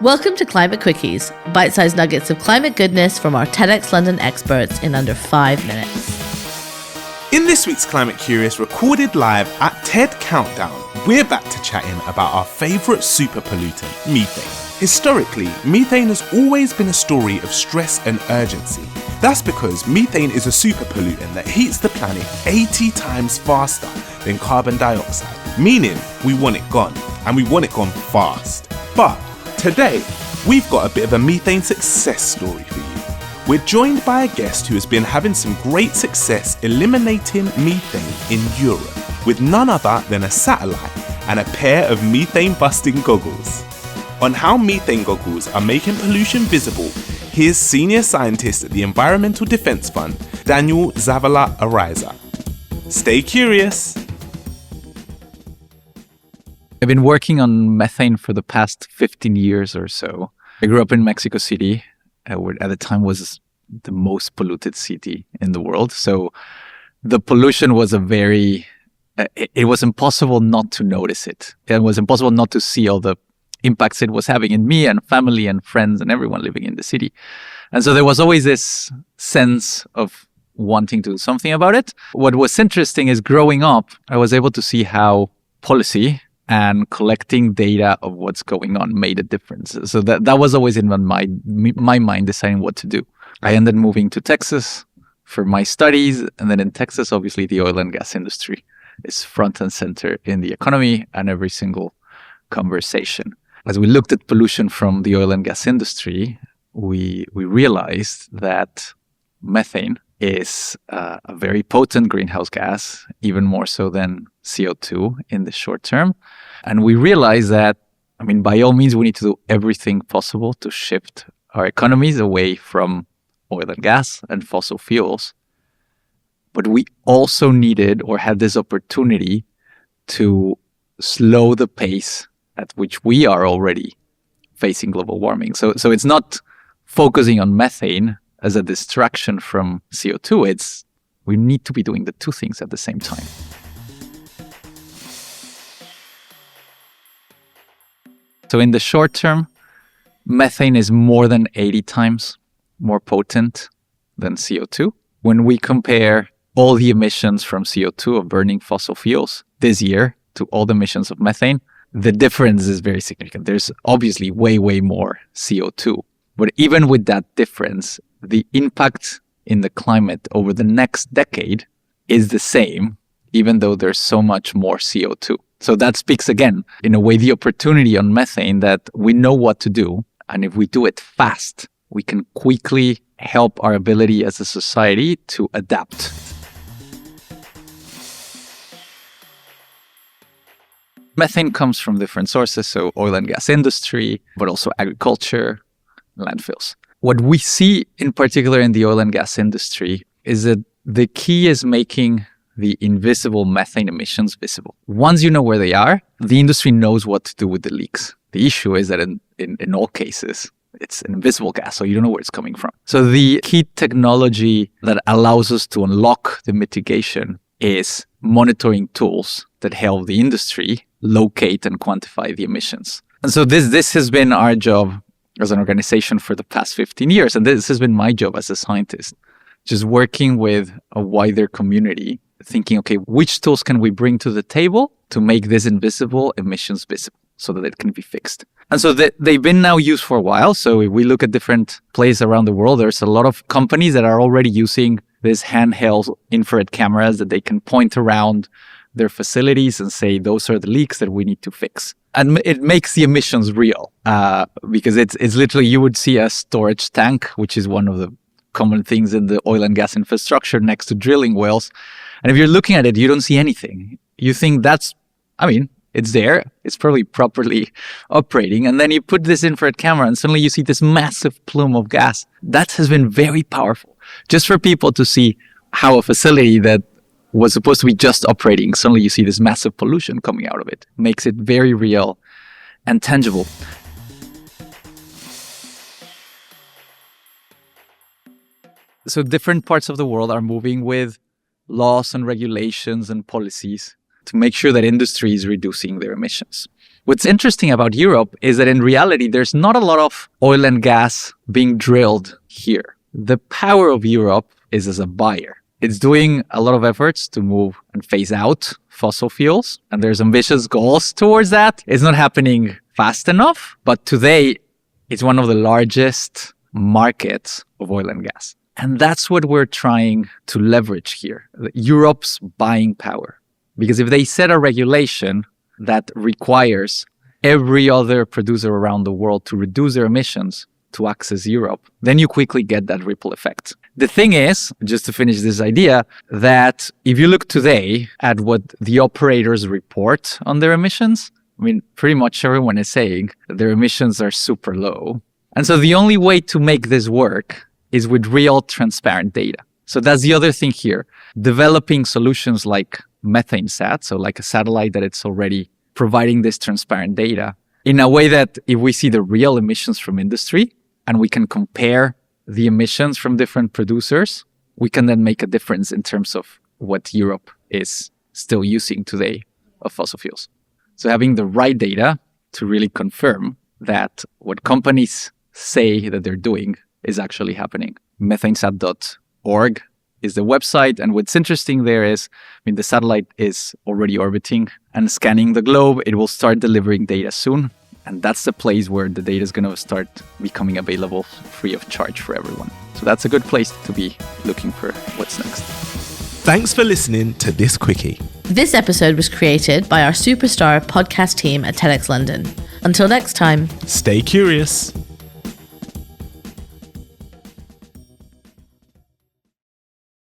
Welcome to Climate Quickies, bite-sized nuggets of climate goodness from our TEDxLondon experts in under 5 minutes. In this week's Climate Curious, recorded live at TED Countdown, we're back to chatting about our favourite super pollutant, methane. Historically, methane has always been a story of stress and urgency. That's because methane is a super pollutant that heats the planet 80 times faster than carbon dioxide, meaning we want it gone, and we want it gone fast. But today, we've got a bit of a methane success story for you. We're joined by a guest who has been having some great success eliminating methane in Europe with none other than a satellite and a pair of methane-busting goggles. On how methane goggles are making pollution visible, here's senior scientist at the Environmental Defence Fund, Daniel Zavala-Araiza. Stay curious. I've been working on methane for the past 15 years or so. I grew up in Mexico City, where at the time was the most polluted city in the world. So the pollution was it was impossible not to notice it. It was impossible not to see all the impacts it was having in me and family and friends and everyone living in the city. And so there was always this sense of wanting to do something about it. What was interesting is growing up, I was able to see how policy and collecting data of what's going on made a difference. So that was always in my mind, deciding what to do. I ended moving to Texas for my studies. And then in Texas, obviously, the oil and gas industry is front and center in the economy and every single conversation. As we looked at pollution from the oil and gas industry, we realized that methane is a very potent greenhouse gas, even more so than CO2 in the short term. And we realized that, by all means, we need to do everything possible to shift our economies away from oil and gas and fossil fuels. But we also needed or had this opportunity to slow the pace at which we are already facing global warming. So it's not focusing on methane as a distraction from CO2. We need to be doing the two things at the same time. So in the short term, methane is more than 80 times more potent than CO2. When we compare all the emissions from CO2 of burning fossil fuels this year to all the emissions of methane, the difference is very significant. There's obviously way, way more CO2. But even with that difference, the impact in the climate over the next decade is the same, even though there's so much more CO2. So that speaks again, in a way, the opportunity on methane that we know what to do. And if we do it fast, we can quickly help our ability as a society to adapt. Methane comes from different sources, so oil and gas industry, but also agriculture, landfills. What we see in particular in the oil and gas industry is that the key is making the invisible methane emissions visible. Once you know where they are, the industry knows what to do with the leaks. The issue is that in all cases, it's an invisible gas, so you don't know where it's coming from. So the key technology that allows us to unlock the mitigation is monitoring tools that help the industry locate and quantify the emissions. And so this has been our job as an organization for the past 15 years. And this has been my job as a scientist, just working with a wider community, thinking, okay, which tools can we bring to the table to make this invisible emissions visible so that it can be fixed? And so they've been now used for a while. So if we look at different places around the world, there's a lot of companies that are already using these handheld infrared cameras that they can point around their facilities and say, those are the leaks that we need to fix. And it makes the emissions real because it's literally, you would see a storage tank, which is one of the common things in the oil and gas infrastructure next to drilling wells. And if you're looking at it, you don't see anything. You think it's there. It's probably properly operating. And then you put this infrared camera and suddenly you see this massive plume of gas. That has been very powerful just for people to see how a facility that was supposed to be just operating, suddenly you see this massive pollution coming out of it. Makes it very real and tangible. So different parts of the world are moving with laws and regulations and policies to make sure that industry is reducing their emissions. What's interesting about Europe is that in reality, there's not a lot of oil and gas being drilled here. The power of Europe is as a buyer. It's doing a lot of efforts to move and phase out fossil fuels, and there's ambitious goals towards that. It's not happening fast enough, but today it's one of the largest markets of oil and gas. And that's what we're trying to leverage here, Europe's buying power. Because if they set a regulation that requires every other producer around the world to reduce their emissions to access Europe, then you quickly get that ripple effect. The thing is, just to finish this idea, that if you look today at what the operators report on their emissions, I mean, pretty much everyone is saying that their emissions are super low. And so the only way to make this work is with real transparent data. So that's the other thing here. Developing solutions like methane-sat, so like a satellite that it's already providing this transparent data in a way that if we see the real emissions from industry and we can compare the emissions from different producers, we can then make a difference in terms of what Europe is still using today of fossil fuels. So having the right data to really confirm that what companies say that they're doing is actually happening. Methanesat.org is the website. And what's interesting there is, the satellite is already orbiting and scanning the globe. It will start delivering data soon. And that's the place where the data is going to start becoming available free of charge for everyone. So that's a good place to be looking for what's next. Thanks for listening to this quickie. This episode was created by our superstar podcast team at TEDxLondon. Until next time, stay curious.